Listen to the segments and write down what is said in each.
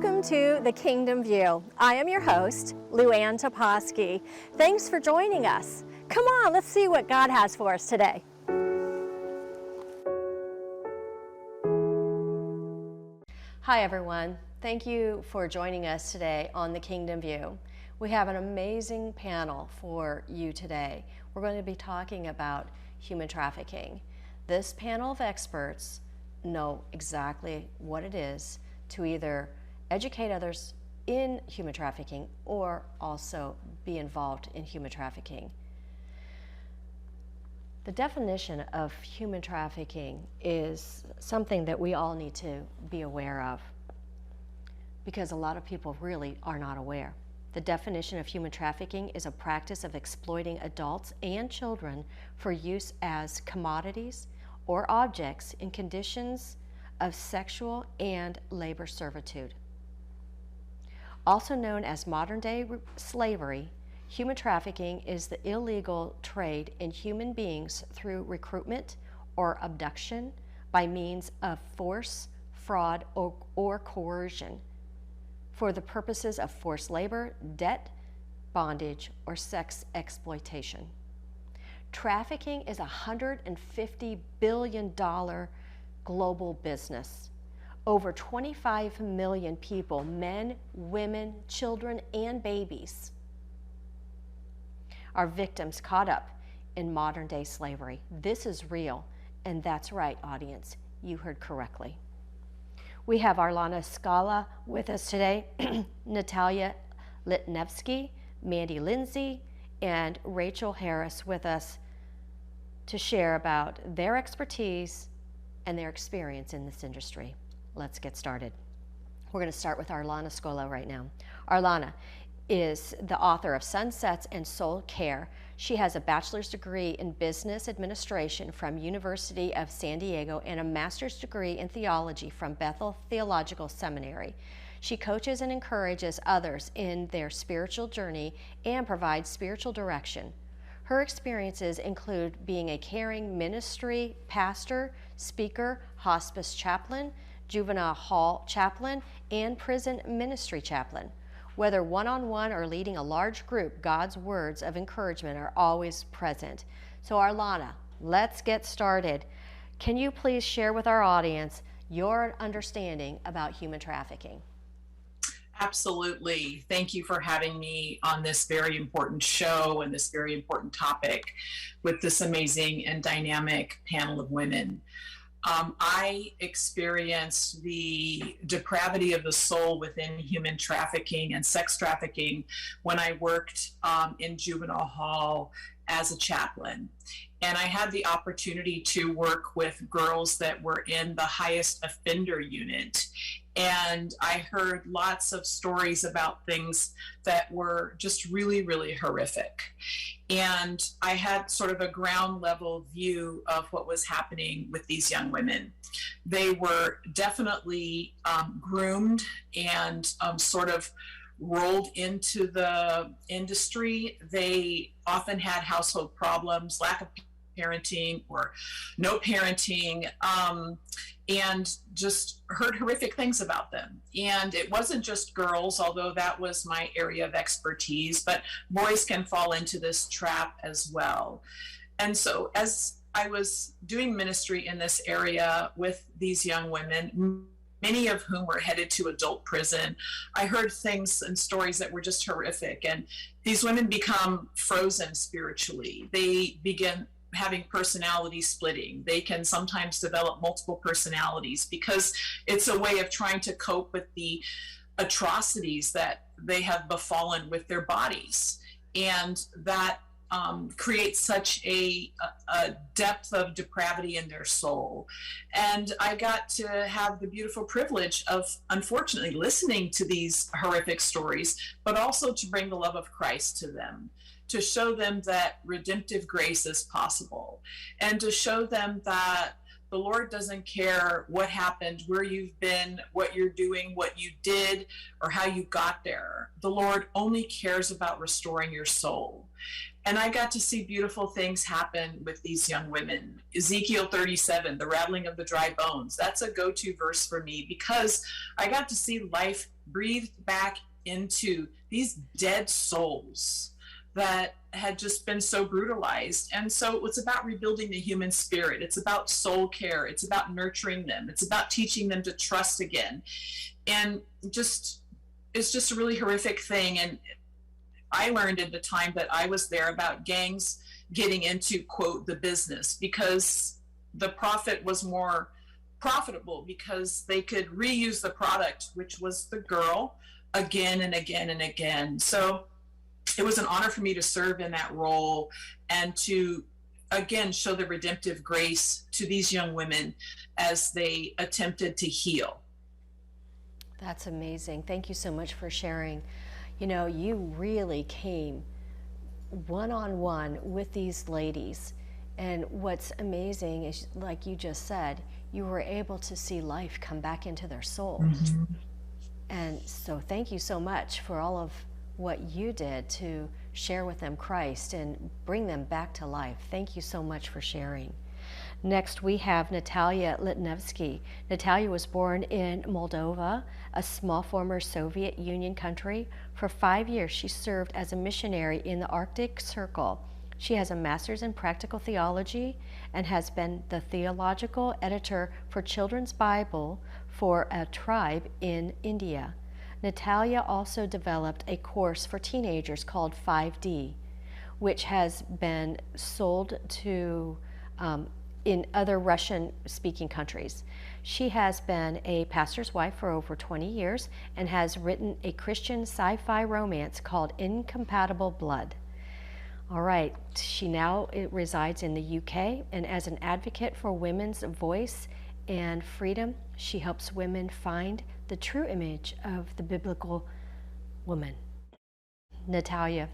Welcome to The Kingdom View. I am your host, Lou Ann Toposky. Thanks for joining us. Come on, let's see what God has for us today. Hi everyone. Thank you for joining us today on The Kingdom View. We have an amazing panel for you today. We're going to be talking about human trafficking. This panel of experts know exactly what it is to either educate others in human trafficking or also be involved in human trafficking. The definition of human trafficking is something that we all need to be aware of because a lot of people really are not aware. The definition of human trafficking is a practice of exploiting adults and children for use as commodities or objects in conditions of sexual and labor servitude. Also known as modern-day slavery, human trafficking is the illegal trade in human beings through recruitment or abduction by means of force, fraud, or coercion for the purposes of forced labor, debt, bondage, or sex exploitation. Trafficking is a $150 billion global business. Over 25 million people, men, women, children, and babies, are victims caught up in modern-day slavery. This is real, and that's right, audience. You heard correctly. We have Arlana Scala with us today, Natalia Litnevsky, Mandy Lindsay, and Rachel Harris with us to share about their expertise and their experience in this industry. Let's get started. We're going to start with Arlana Scala right now. Arlana is the author of Sunsets and Soul Care. She has a bachelor's degree in business administration from University of San Diego and a master's degree in theology from Bethel Theological Seminary. She coaches and encourages others in their spiritual journey and provides spiritual direction. Her experiences include being a caring ministry pastor, speaker, hospice chaplain, juvenile hall chaplain, and prison ministry chaplain. Whether one-on-one or leading a large group, God's words of encouragement are always present. So Arlana, let's get started. Can you please share with our audience your understanding about human trafficking? Absolutely. Thank you for having me on this very important show and this very important topic with this amazing and dynamic panel of women. I experienced the depravity of the soul within human trafficking and sex trafficking when I worked in juvenile hall as a chaplain. And I had the opportunity to work with girls that were in the highest offender unit. And I heard lots of stories about things that were just really, really horrific. And I had sort of a ground level view of what was happening with these young women. They were definitely groomed and sort of rolled into the industry. They often had household problems, lack of parenting or no parenting, and just heard horrific things about them. And it wasn't just girls, although that was my area of expertise, but boys can fall into this trap as well. And so as I was doing ministry in this area with these young women, many of whom were headed to adult prison, I heard things and stories that were just horrific. And these women become frozen spiritually. They begin having personality splitting. They can sometimes develop multiple personalities because it's a way of trying to cope with the atrocities that they have befallen with their bodies. And that creates such a depth of depravity in their soul. And I got to have the beautiful privilege of, unfortunately, listening to these horrific stories, but also to bring the love of Christ to them, to show them that redemptive grace is possible, and to show them that the Lord doesn't care what happened, where you've been, what you're doing, what you did, or how you got there. The Lord only cares about restoring your soul. And I got to see beautiful things happen with these young women. Ezekiel 37, the rattling of the dry bones, that's a go-to verse for me because I got to see life breathed back into these dead souls that had just been so brutalized. And so it was about rebuilding the human spirit. It's about soul care. It's about nurturing them. It's about teaching them to trust again. And just, it's just a really horrific thing. And I learned at the time that I was there about gangs getting into, quote, the business, because the profit was more profitable because they could reuse the product, which was the girl, again and again and again. So it was an honor for me to serve in that role and to, again, show the redemptive grace to these young women as they attempted to heal. That's amazing. Thank you so much for sharing. You know, you really came one-on-one with these ladies. And what's amazing is, like you just said, you were able to see life come back into their soul. Mm-hmm. And so thank you so much for all of what you did to share with them Christ and bring them back to life. Thank you so much for sharing. Next, we have Natalia Litnevsky. Natalia was born in Moldova, a small former Soviet Union country. For 5 years, she served as a missionary in the Arctic Circle. She has a master's in practical theology and has been the theological editor for Children's Bible for a tribe in India. Natalia also developed a course for teenagers called 5D, which has been sold to in other Russian-speaking countries. She has been a pastor's wife for over 20 years and has written a Christian sci-fi romance called Incompatible Blood. All right, she now resides in the UK, and as an advocate for women's voice and freedom, she helps women find the true image of the biblical woman. Natalia,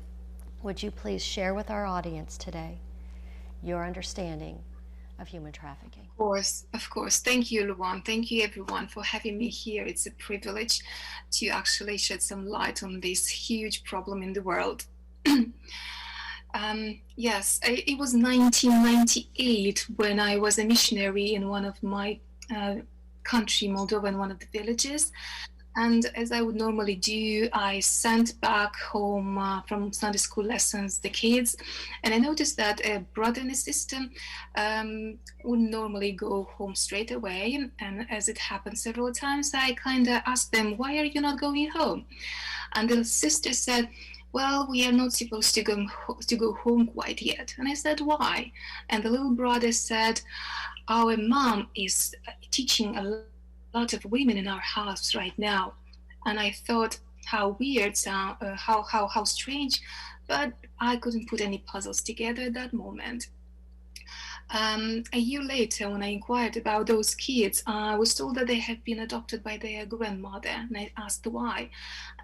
would you please share with our audience today your understanding of human trafficking? Of course. Thank you, Luan. Thank you, everyone, for having me here. It's a privilege to actually shed some light on this huge problem in the world. Yes, it was 1998 when I was a missionary in one of my country, Moldova, in one of the villages. And as I would normally do, I sent back home from Sunday school lessons the kids, and I noticed that a brother and a sister would normally go home straight away. And as it happened several times, I kind of asked them, "Why are you not going home?" And the sister said, "Well, we are not supposed to go home quite yet." And I said, "Why?" And the little brother said, "Our mom is teaching a lot of women in our house right now." And I thought, how weird, how strange, but I couldn't put any puzzles together at that moment. A year later, when I inquired about those kids, I was told that they had been adopted by their grandmother, and I asked why.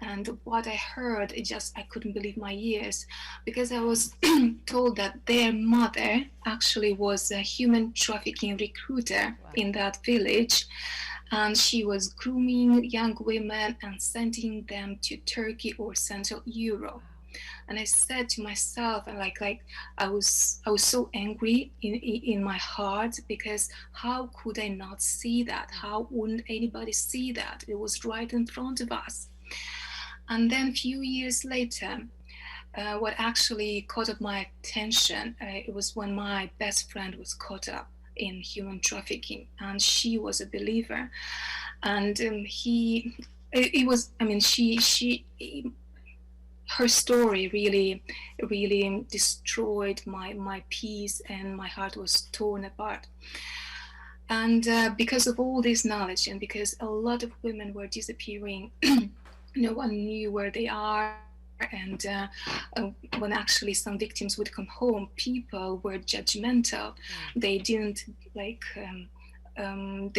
And what I heard, I couldn't believe my ears, because I was told that their mother actually was a human trafficking recruiter in that village. And she was grooming young women and sending them to Turkey or Central Europe. And I said to myself, and I was so angry in my heart, because how could I not see that? How wouldn't anybody see that? It was right in front of us. And then a few years later, what actually caught up my attention, it was when my best friend was caught up in human trafficking, and she was a believer, and her story really destroyed my peace, and my heart was torn apart. And because of all this knowledge, and because a lot of women were disappearing, no one knew where they are. And when actually some victims would come home, people were judgmental. They didn't they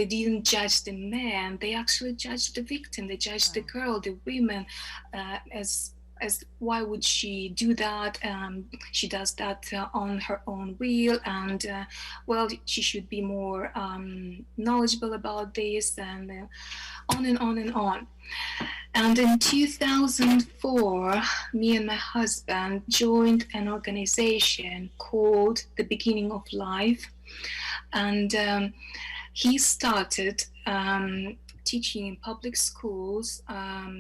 didn't judge the man. They actually judged the victim. They judged the girl, the women, as why would she do that? She does that on her own will, and well, she should be more knowledgeable about this, and on and on and on. And in 2004, me and my husband joined an organization called The Beginning of Life. And he started teaching in public schools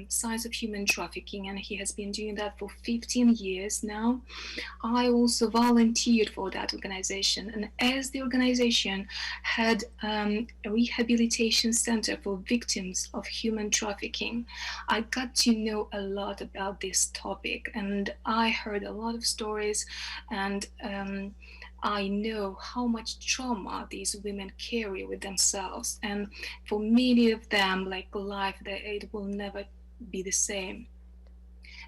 science of human trafficking, and he has been doing that for 15 years now. I also volunteered for that organization, and as the organization had a rehabilitation center for victims of human trafficking, I got to know a lot about this topic, and I heard a lot of stories, and I know how much trauma these women carry with themselves, and for many of them, like life, it will never be the same.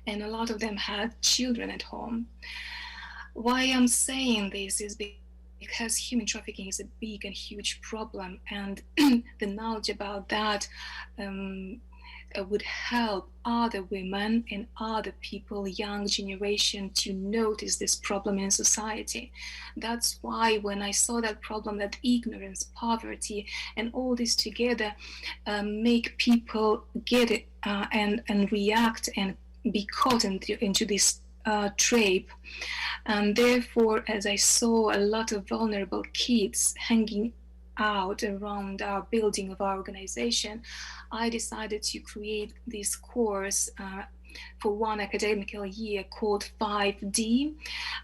And a lot of them had children at home. Why I'm saying this is because human trafficking is a big and huge problem, and the knowledge about that would help other women and other people, young generation, to notice this problem in society. That's why when I saw that problem, that ignorance, poverty, and all this together make people get it and react and be caught into this trap. And therefore, as I saw a lot of vulnerable kids hanging out around our building of our organization, I decided to create this course for one academical year called 5D,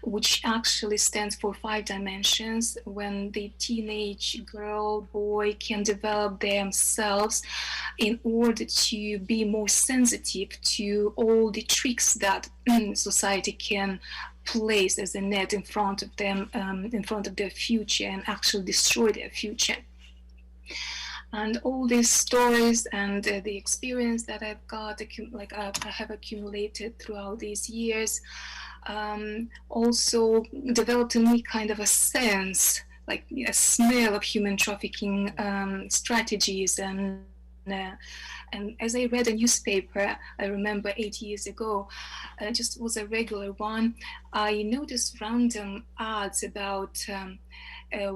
which actually stands for 5 dimensions, when the teenage girl, boy can develop themselves in order to be more sensitive to all the tricks that society can place as a net in front of them, in front of their future, and actually destroy their future. And all these stories and the experience that I've got, like I have accumulated throughout these years, also developed in me kind of a sense, like a smell of human trafficking strategies. And as I read a newspaper, I remember 8 years ago, just was a regular one, I noticed random ads about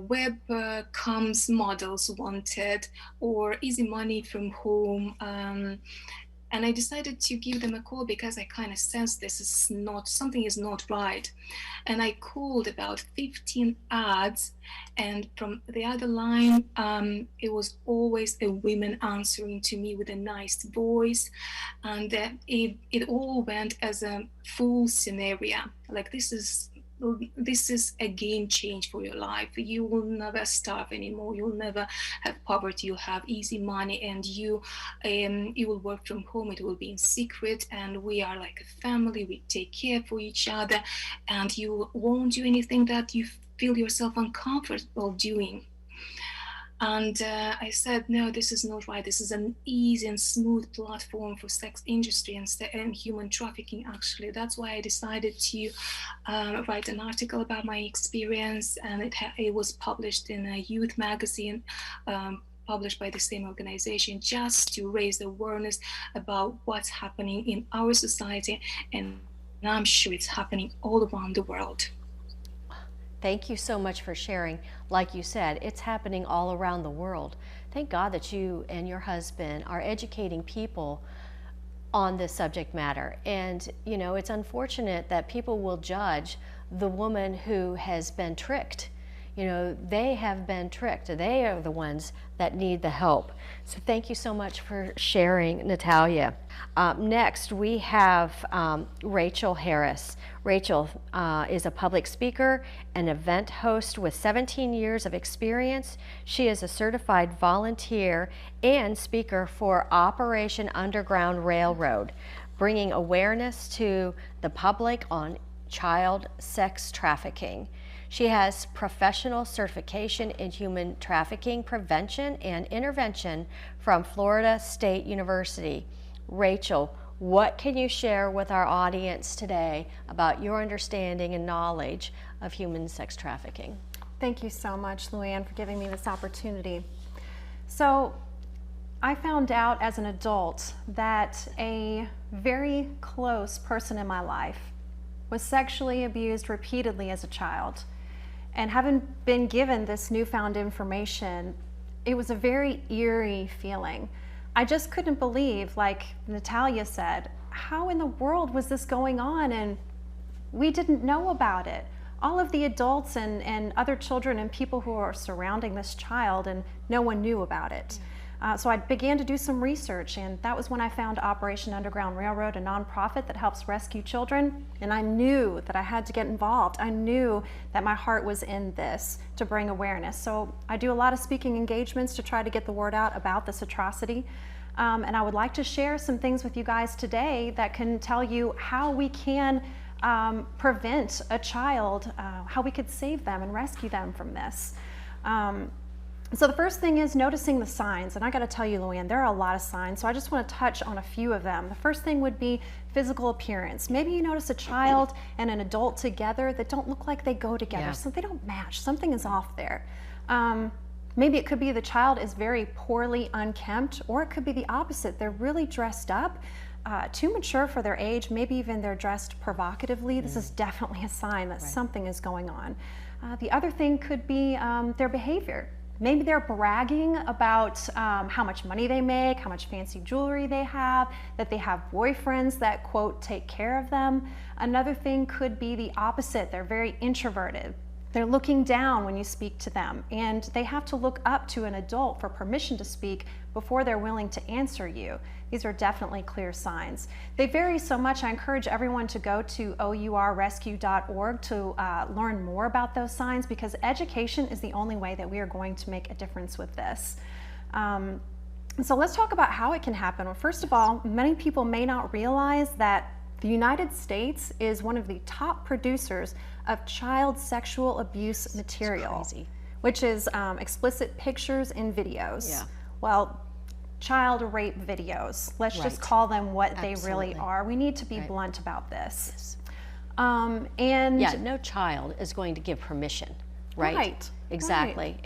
web comms models wanted, or easy money from home. And I decided to give them a call because I kind of sensed this is not, something is not right. And I called about 15 ads, and from the other line, it was always a woman answering to me with a nice voice. And it all went as a full scenario. Like, this is a game change for your life. You will never starve anymore. You'll never have poverty. You'll have easy money, and you will work from home. It will be in secret, and we are like a family. We take care for each other, and you won't do anything that you feel yourself uncomfortable doing. And I said, no, this is not right. This is an easy and smooth platform for sex industry and human trafficking, actually. That's why I decided to write an article about my experience, and it was published in a youth magazine, published by the same organization, just to raise awareness about what's happening in our society. And I'm sure it's happening all around the world. Thank you so much for sharing. Like you said, it's happening all around the world. Thank God that you and your husband are educating people on this subject matter. And, you know, it's unfortunate that people will judge the woman who has been tricked. You know, they have been tricked. They are the ones that need the help. So thank you so much for sharing, Natalia. Next, we have Rachel Harris. Rachel is a public speaker and event host with 17 years of experience. She is a certified volunteer and speaker for Operation Underground Railroad, bringing awareness to the public on child sex trafficking. She has professional certification in human trafficking prevention and intervention from Florida State University. Rachel, what can you share with our audience today about your understanding and knowledge of human sex trafficking? Thank you so much, Luann, for giving me this opportunity. So, I found out as an adult that a very close person in my life was sexually abused repeatedly as a child. And having been given this newfound information, it was a very eerie feeling. I just couldn't believe, like Natalia said, how in the world was this going on and we didn't know about it? All of the adults and other children and people who are surrounding this child, and no one knew about it. So I began to do some research, and that was when I found Operation Underground Railroad, a nonprofit that helps rescue children, and I knew that I had to get involved. I knew that my heart was in this to bring awareness. So I do a lot of speaking engagements to try to get the word out about this atrocity. And I would like to share some things with you guys today that can tell you how we can prevent a child, how we could save them and rescue them from this. So the first thing is noticing the signs, and I got to tell you, Luann, there are a lot of signs, so I just want to touch on a few of them. The first thing would be physical appearance. Maybe you notice a child and an adult together that don't look like they go together, so they don't match. Something is off there. Maybe it could be the child is very poorly unkempt, or it could be the opposite. They're really dressed up, too mature for their age. Maybe even they're dressed provocatively. This is definitely a sign that something is going on. The other thing could be their behavior. Maybe they're bragging about how much money they make, how much fancy jewelry they have, that they have boyfriends that, quote, take care of them. Another thing could be the opposite. They're very introverted. They're looking down when you speak to them, and they have to look up to an adult for permission to speak before they're willing to answer you. These are definitely clear signs. They vary so much. I encourage everyone to go to ourrescue.org to learn more about those signs, because education is the only way that we are going to make a difference with this. So let's talk about how it can happen. Well, first of all, many people may not realize that the United States is one of the top producers of child sexual abuse material, which is explicit pictures and videos. Well, child rape videos. Let's just call them what they really are. We need to be blunt about this. And no child is going to give permission, right? Exactly.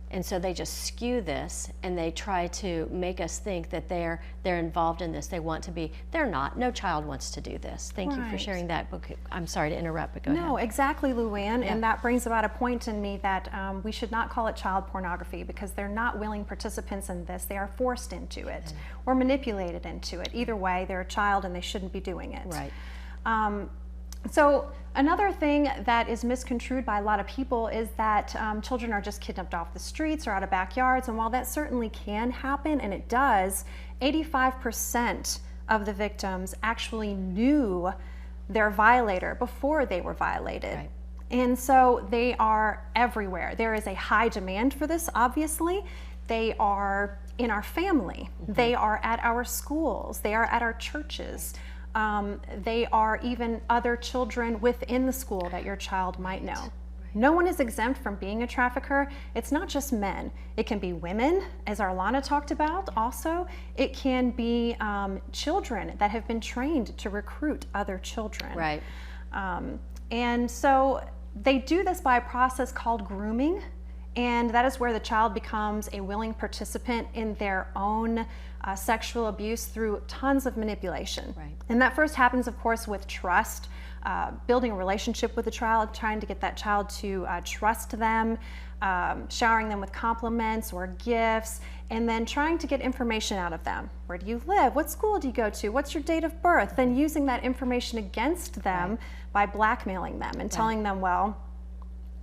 And so they just skew this, and they try to make us think that they're involved in this. They want to be. They're not. No child wants to do this. Thank you for sharing that. I'm sorry to interrupt, but go ahead. No, exactly, Luann. And that brings about a point in me that we should not call it child pornography, because they're not willing participants in this. They are forced into it or manipulated into it. Either way, they're a child and they shouldn't be doing it. Right. So another thing that is misconstrued by a lot of people is that children are just kidnapped off the streets or out of backyards, and while that certainly can happen, and it does, 85% of the victims actually knew their violator before they were violated. Right. And so they are everywhere. There is a high demand for this, obviously. They are in our family. They are at our schools. They are at our churches. They are even other children within the school that your child might know. No one is exempt from being a trafficker. It's not just men. It can be women, as Arlana talked about also. It can be children that have been trained to recruit other children. Right. And so they do this by a process called grooming, and that is where the child becomes a willing participant in their own sexual abuse through tons of manipulation. Right. And that first happens, of course, with trust, building a relationship with the child, trying to get that child to trust them, showering them with compliments or gifts, and then trying to get information out of them. Where do you live? What school do you go to? What's your date of birth? Then using that information against them by blackmailing them and telling them, well,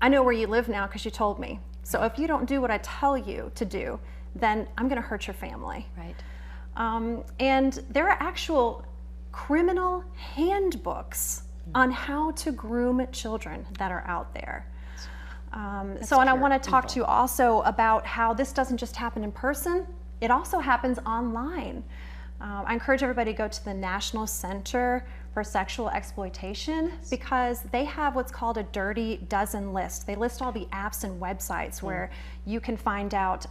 I know where you live now because you told me. So if you don't do what I tell you to do, then I'm going to hurt your family. Right. And there are actual criminal handbooks on how to groom children that are out there. And I want to talk to you also about how this doesn't just happen in person, it also happens online. I encourage everybody to go to the National Center for Sexual Exploitation, because they have what's called a Dirty Dozen list. They list all the apps and websites where you can find out,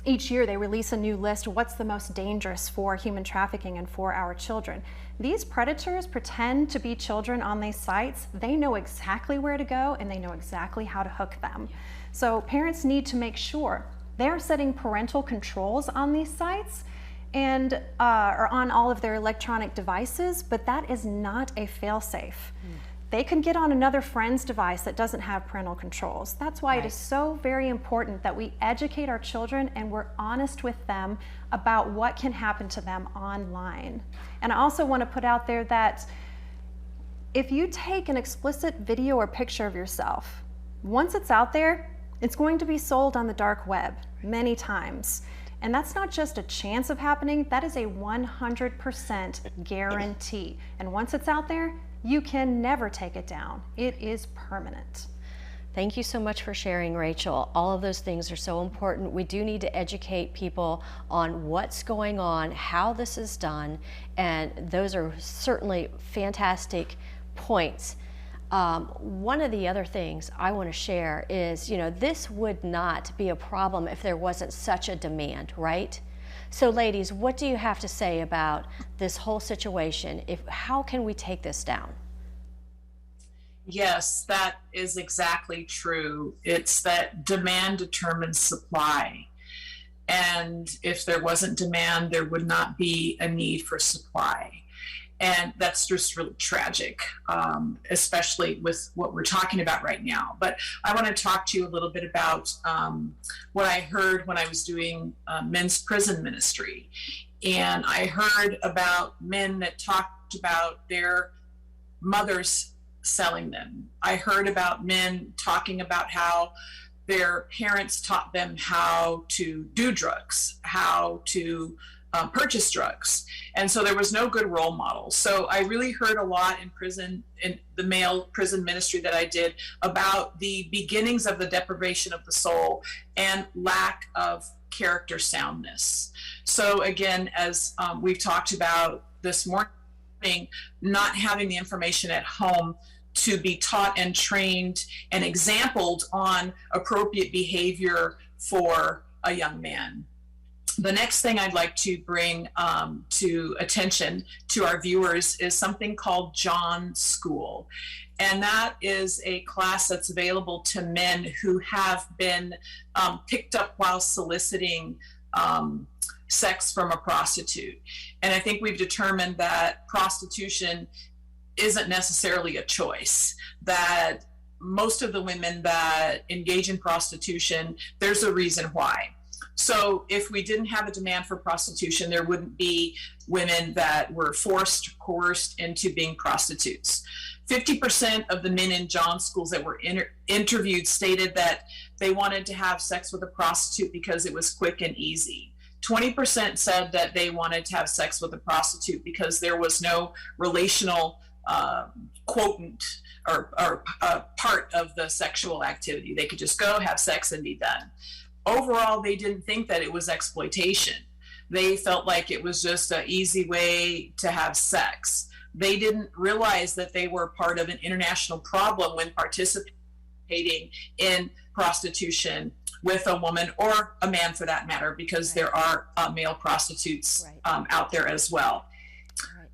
each year they release a new list, what's the most dangerous for human trafficking and for our children. These predators pretend to be children on these sites. They know exactly where to go and they know exactly how to hook them. So parents need to make sure they're setting parental controls on these sites and or on all of their electronic devices, but that is not a fail-safe. They can get on another friend's device that doesn't have parental controls. That's why it is so very important that we educate our children and we're honest with them about what can happen to them online. And I also want to put out there that if you take an explicit video or picture of yourself, once it's out there, it's going to be sold on the dark web many times. And that's not just a chance of happening, that is a 100% guarantee. And once it's out there, you can never take it down. It is permanent. Thank you so much for sharing, Rachel. All of those things are so important. We do need to educate people on what's going on, how this is done, and those are certainly fantastic points. One of the other things I want to share is, this would not be a problem if there wasn't such a demand, right? So ladies, what do you have to say about this whole situation? How can we take this down? Yes, that is exactly true. It's that demand determines supply. And if there wasn't demand, there would not be a need for supply. And that's just really tragic, especially with what we're talking about right now. But I want to talk to you a little bit about what I heard when I was doing men's prison ministry. And I heard about men that talked about their mothers selling them. I heard about men talking about how their parents taught them how to do drugs, how to purchase drugs. And so there was no good role model. So I really heard a lot in prison, in the male prison ministry that I did, about the beginnings of the deprivation of the soul and lack of character soundness. So again, as we've talked about this morning, not having the information at home to be taught and trained and exampled on appropriate behavior for a young man. The next thing I'd like to bring to attention to our viewers is something called John School. And that is a class that's available to men who have been picked up while soliciting sex from a prostitute. And I think we've determined that prostitution isn't necessarily a choice, that most of the women that engage in prostitution, there's a reason why. So if we didn't have a demand for prostitution, there wouldn't be women that were forced, coerced into being prostitutes. 50% of the men in John schools that were interviewed stated that they wanted to have sex with a prostitute because it was quick and easy. 20% said that they wanted to have sex with a prostitute because there was no relational quotient or part of the sexual activity. They could just go have sex and be done. Overall, they didn't think that it was exploitation. They felt like it was just an easy way to have sex. They didn't realize that they were part of an international problem when participating in prostitution with a woman or a man for that matter, because there are male prostitutes out there as well.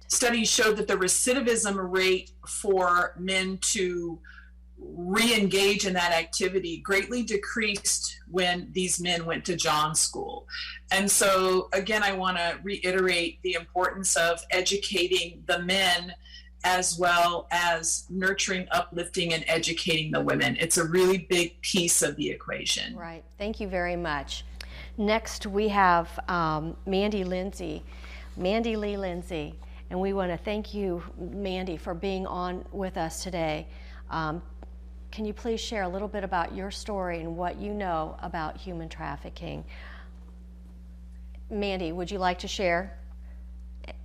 Studies showed that the recidivism rate for men to re-engage in that activity greatly decreased when these men went to John School. And so again, I want to reiterate the importance of educating the men as well as nurturing, uplifting, and educating the women. It's a really big piece of the equation. Right. Thank you very much. Next, we have Mandy Lee Lindsay, and we want to thank you, Mandy, for being on with us today. Can you please share a little bit about your story and what you know about human trafficking? Mandy, would you like to share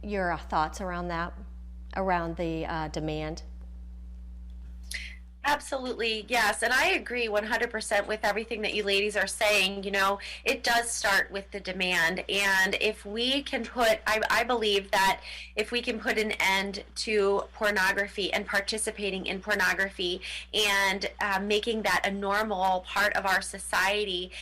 your thoughts around that, around the demand? Absolutely, yes. And I agree 100% with everything that you ladies are saying. You know, it does start with the demand. And if we can put, I believe that if we can put an end to pornography and participating in pornography and making that a normal part of our society,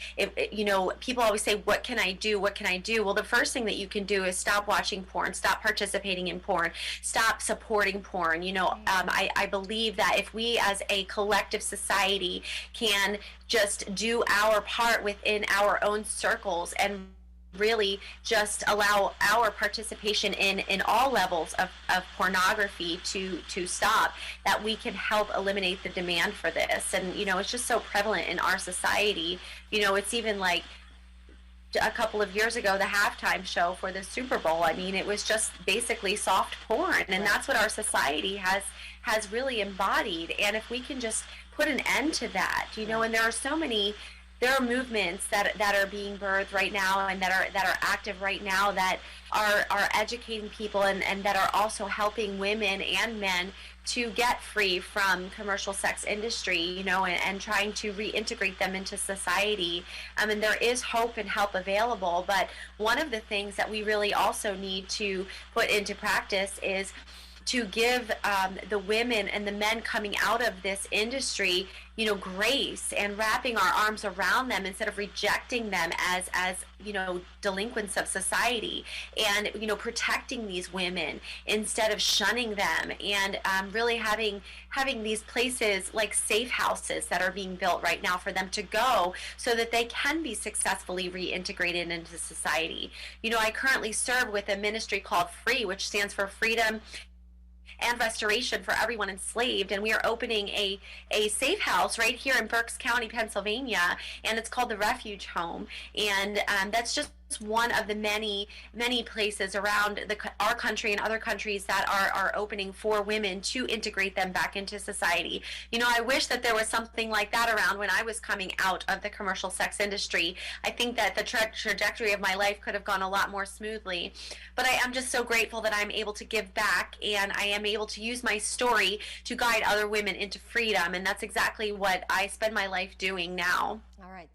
you know, people always say, what can I do? What can I do? Well, the first thing that you can do is stop watching porn, stop participating in porn, stop supporting porn. You know, I believe that if we as a collective society can just do our part within our own circles and really just allow our participation in all levels of pornography to stop, that we can help eliminate the demand for this. And, you know, it's just so prevalent in our society. You know, it's even like a couple of years ago, the halftime show for the Super Bowl, I mean, it was just basically soft porn, and that's what our society has really embodied. And if we can just put an end to that, you know, and there there are movements that are being birthed right now and that are active right now that are educating people and that are also helping women and men to get free from commercial sex industry, and trying to reintegrate them into society. And there is hope and help available, but one of the things that we really also need to put into practice is to give the women and the men coming out of this industry, grace, and wrapping our arms around them instead of rejecting them as delinquents of society, and protecting these women instead of shunning them, and really having these places like safe houses that are being built right now for them to go so that they can be successfully reintegrated into society. I currently serve with a ministry called FREE, which stands for Freedom and Restoration for Everyone Enslaved, and we are opening a safe house right here in Berks County, Pennsylvania, and it's called the Refuge Home, and that's just one of the many places around our country and other countries that are opening for women to integrate them back into society. I wish that there was something like that around when I was coming out of the commercial sex industry. I think that the trajectory of my life could have gone a lot more smoothly, but I am just so grateful that I'm able to give back, and I am able to use my story to guide other women into freedom, and that's exactly what I spend my life doing now. All right.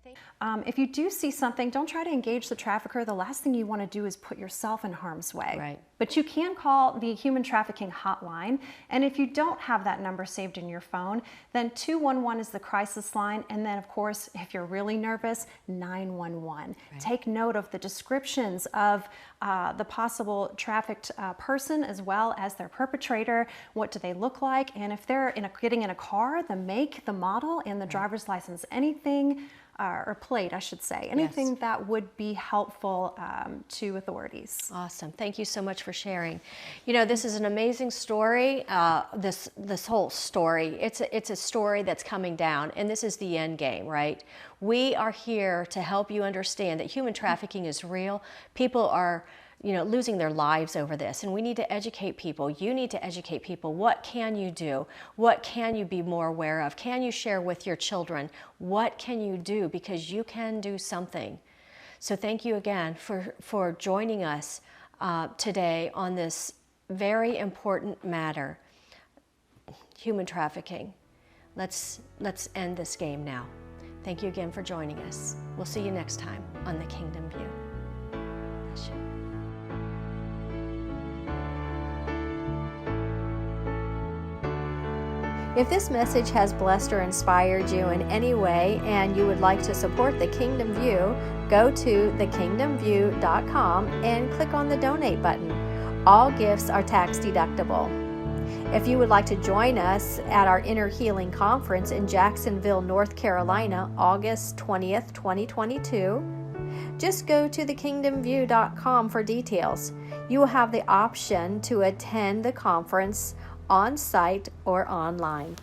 If you do see something, don't try to engage the trafficker. The last thing you want to do is put yourself in harm's way. Right. But you can call the human trafficking hotline, and if you don't have that number saved in your phone, then 211 is the crisis line, and then of course, if you're really nervous, 911. Right. Take note of the descriptions of the possible trafficked person as well as their perpetrator. What do they look like? And if they're getting in a car, the make, the model, and the driver's license, anything or plate, I should say, anything that would be helpful to authorities. Awesome. Thank you so much for sharing. This is an amazing story. This whole story, it's a story that's coming down, and this is the end game, right? We are here to help you understand that human trafficking is real. People are losing their lives over this, and we need to educate people. You need to educate people. What can you do? What can you be more aware of? Can you share with your children? What can you do? Because you can do something. So thank you again for joining us today on this very important matter, human trafficking. Let's end this game now. Thank you again for joining us. We'll see you next time on The Kingdom View. Bless you. If this message has blessed or inspired you in any way and you would like to support The Kingdom View, go to thekingdomview.com and click on the donate button. All gifts are tax deductible. If you would like to join us at our Inner Healing Conference in Jacksonville, North Carolina, August 20th, 2022, just go to thekingdomview.com for details. You will have the option to attend the conference on site or online.